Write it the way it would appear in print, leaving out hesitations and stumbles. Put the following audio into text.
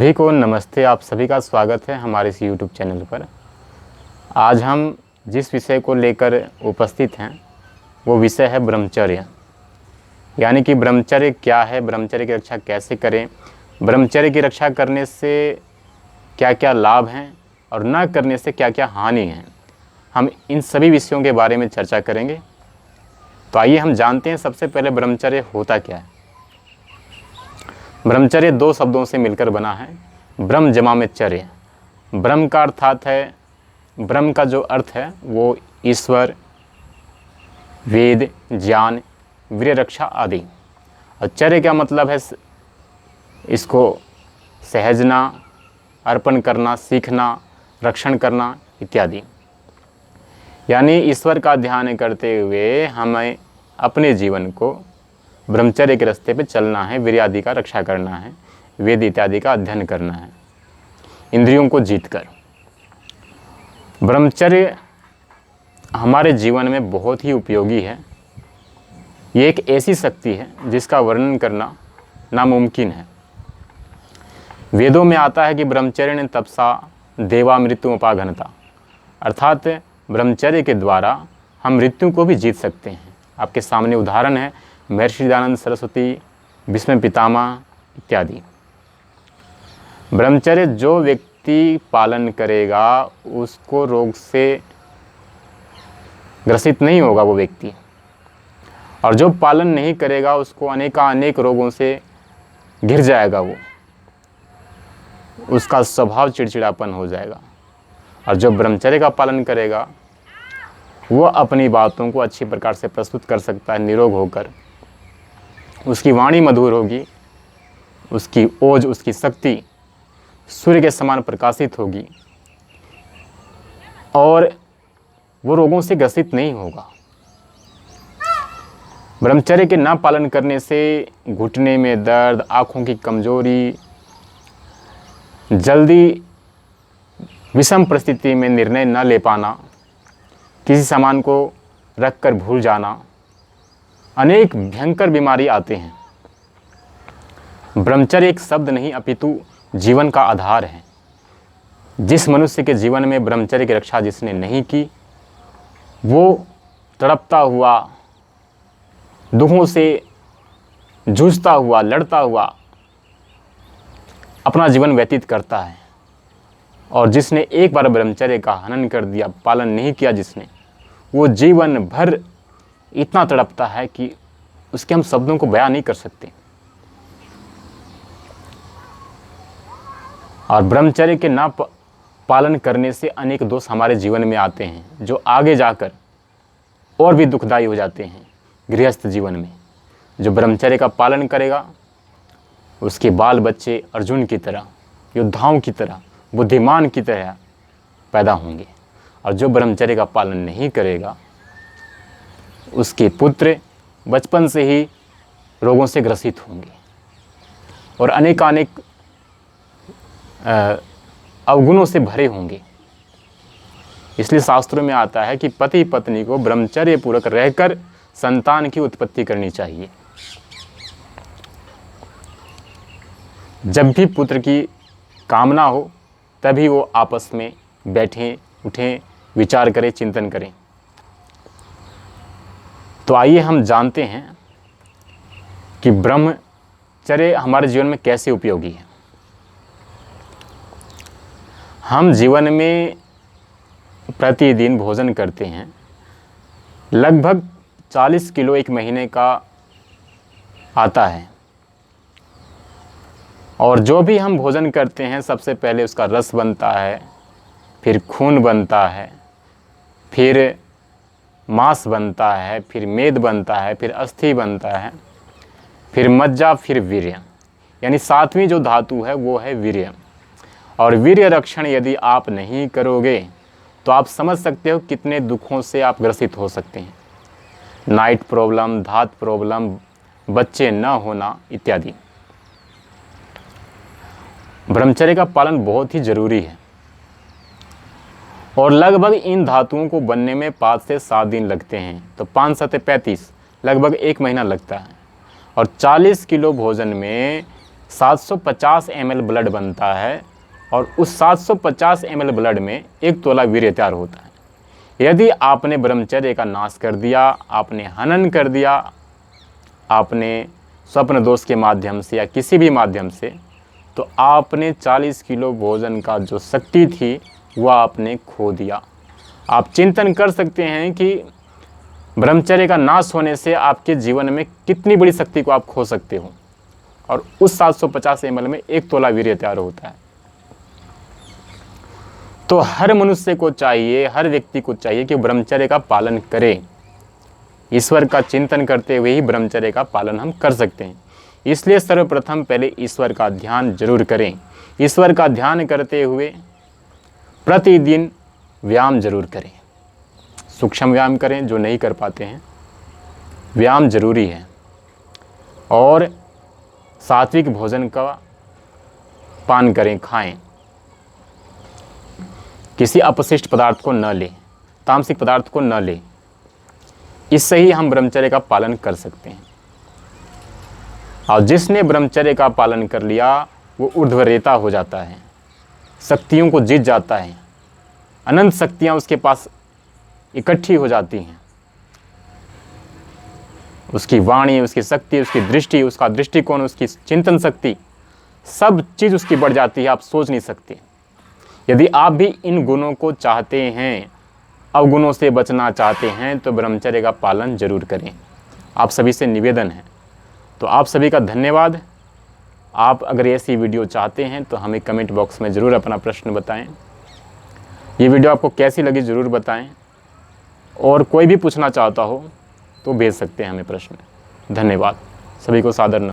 सभी को नमस्ते। आप सभी का स्वागत है हमारे इस YouTube चैनल पर। आज हम जिस विषय को लेकर उपस्थित हैं वो विषय है ब्रह्मचर्य। यानी कि ब्रह्मचर्य क्या है, ब्रह्मचर्य की रक्षा कैसे करें, ब्रह्मचर्य की रक्षा करने से क्या क्या लाभ हैं और न करने से क्या क्या हानि हैं। हम इन सभी विषयों के बारे में चर्चा करेंगे। तो आइए हम जानते हैं सबसे पहले ब्रह्मचर्य होता क्या है। ब्रह्मचर्य दो शब्दों से मिलकर बना है, ब्रह्म जमा में चर्य। ब्रह्म का अर्थात है, ब्रह्म का जो अर्थ है वो ईश्वर, वेद, ज्ञान, वीर्य रक्षा आदि। और चर्य का मतलब है इसको सहजना, अर्पण करना, सीखना, रक्षण करना इत्यादि। यानी ईश्वर का ध्यान करते हुए हमें अपने जीवन को ब्रह्मचर्य के रास्ते पे चलना है, वीर्य आदि का रक्षा करना है, वेद इत्यादि का अध्ययन करना है, इंद्रियों को जीतकर। ब्रह्मचर्य हमारे जीवन में बहुत ही उपयोगी है। ये एक ऐसी शक्ति है जिसका वर्णन करना नामुमकिन है। वेदों में आता है कि ब्रह्मचर्य ने तपसा देवा मृत्युमुपागनता, अर्थात ब्रह्मचर्य के द्वारा हम मृत्यु को भी जीत सकते हैं। आपके सामने उदाहरण है महर्षि दयानंद सरस्वती, भीष्म पितामह इत्यादि। ब्रह्मचर्य जो व्यक्ति पालन करेगा उसको रोग से ग्रसित नहीं होगा वो व्यक्ति, और जो पालन नहीं करेगा उसको अनेक रोगों से घिर जाएगा वो, उसका स्वभाव चिड़चिड़ापन हो जाएगा। और जो ब्रह्मचर्य का पालन करेगा वो अपनी बातों को अच्छी प्रकार से प्रस्तुत कर सकता है निरोग होकर। उसकी वाणी मधुर होगी, उसकी ओज, उसकी शक्ति सूर्य के समान प्रकाशित होगी और वो रोगों से ग्रसित नहीं होगा। ब्रह्मचर्य के न पालन करने से घुटने में दर्द, आँखों की कमजोरी, जल्दी विषम परिस्थिति में निर्णय न ले पाना, किसी सामान को रखकर भूल जाना, अनेक भयंकर बीमारी आते हैं। ब्रह्मचर्य एक शब्द नहीं अपितु जीवन का आधार है। जिस मनुष्य के जीवन में ब्रह्मचर्य की रक्षा जिसने नहीं की वो तड़पता हुआ, दुखों से जूझता हुआ, लड़ता हुआ अपना जीवन व्यतीत करता है। और जिसने एक बार ब्रह्मचर्य का हनन कर दिया, पालन नहीं किया जिसने, वो जीवन भर इतना तड़पता है कि उसके हम शब्दों को बयां नहीं कर सकते। और ब्रह्मचर्य के ना पालन करने से अनेक दोष हमारे जीवन में आते हैं जो आगे जाकर और भी दुखदायी हो जाते हैं गृहस्थ जीवन में। जो ब्रह्मचर्य का पालन करेगा उसके बाल बच्चे अर्जुन की तरह, योद्धाओं की तरह, बुद्धिमान की तरह पैदा होंगे। और जो ब्रह्मचर्य का पालन नहीं करेगा उसके पुत्र बचपन से ही रोगों से ग्रसित होंगे और अनेक अवगुणों से भरे होंगे। इसलिए शास्त्रों में आता है कि पति पत्नी को ब्रह्मचर्य पूर्वक रहकर संतान की उत्पत्ति करनी चाहिए। जब भी पुत्र की कामना हो तभी वो आपस में बैठें, उठें, विचार करें, चिंतन करें। तो आइए हम जानते हैं कि ब्रह्मचर्य हमारे जीवन में कैसे उपयोगी है। हम जीवन में प्रतिदिन भोजन करते हैं, लगभग 40 किलो एक महीने का आता है। और जो भी हम भोजन करते हैं सबसे पहले उसका रस बनता है, फिर खून बनता है, फिर मांस बनता है, फिर मेद बनता है, फिर अस्थि बनता है, फिर मज्जा, फिर वीर्य। यानी 7वीं जो धातु है वो है वीर्य। और वीर्य रक्षण यदि आप नहीं करोगे तो आप समझ सकते हो कितने दुखों से आप ग्रसित हो सकते हैं। नाइट प्रॉब्लम, धात प्रॉब्लम, बच्चे न होना इत्यादि। ब्रह्मचर्य का पालन बहुत ही जरूरी है और लगभग इन धातुओं को बनने में 5 से 7 दिन लगते हैं। तो 5 7 35, लगभग 1 महीना लगता है। और 40 किलो भोजन में 750 ml ब्लड बनता है और उस 750 ml ब्लड में 1 तोला वीर्य तैयार होता है। यदि आपने ब्रह्मचर्य का नाश कर दिया, आपने हनन कर दिया, आपने स्वप्न दोष के माध्यम से या किसी भी माध्यम से, तो आपने 40 किलो भोजन का जो शक्ति थी वह आपने खो दिया। आप चिंतन कर सकते हैं कि ब्रह्मचर्य का नाश होने से आपके जीवन में कितनी बड़ी शक्ति को आप खो सकते हो। और उस 750 ml में 1 तोला वीर्य तैयार होता है। तो हर मनुष्य को चाहिए, हर व्यक्ति को चाहिए कि ब्रह्मचर्य का पालन करे। ईश्वर का चिंतन करते हुए ही ब्रह्मचर्य का पालन हम कर सकते हैं। इसलिए सर्वप्रथम पहले ईश्वर का ध्यान जरूर करें। ईश्वर का ध्यान करते हुए प्रतिदिन व्यायाम जरूर करें। सूक्ष्म व्यायाम करें, जो नहीं कर पाते हैं, व्यायाम जरूरी है। और सात्विक भोजन का पान करें, खाएं। किसी अपशिष्ट पदार्थ को न लें, तामसिक पदार्थ को न लें। इससे ही हम ब्रह्मचर्य का पालन कर सकते हैं। और जिसने ब्रह्मचर्य का पालन कर लिया वो ऊर्ध्वरेता हो जाता है, शक्तियों को जीत जाता है, अनंत शक्तियां उसके पास इकट्ठी हो जाती हैं। उसकी वाणी, उसकी शक्ति, उसकी दृष्टि, उसका दृष्टिकोण, उसकी चिंतन शक्ति, सब चीज़ उसकी बढ़ जाती है, आप सोच नहीं सकते। यदि आप भी इन गुणों को चाहते हैं, अवगुणों से बचना चाहते हैं, तो ब्रह्मचर्य का पालन जरूर करें। आप सभी से निवेदन है। तो आप सभी का धन्यवाद। आप अगर ऐसी वीडियो चाहते हैं तो हमें कमेंट बॉक्स में ज़रूर अपना प्रश्न बताएं। ये वीडियो आपको कैसी लगी ज़रूर बताएं। और कोई भी पूछना चाहता हो तो भेज सकते हैं हमें प्रश्न। धन्यवाद। सभी को सादर नमस्कार।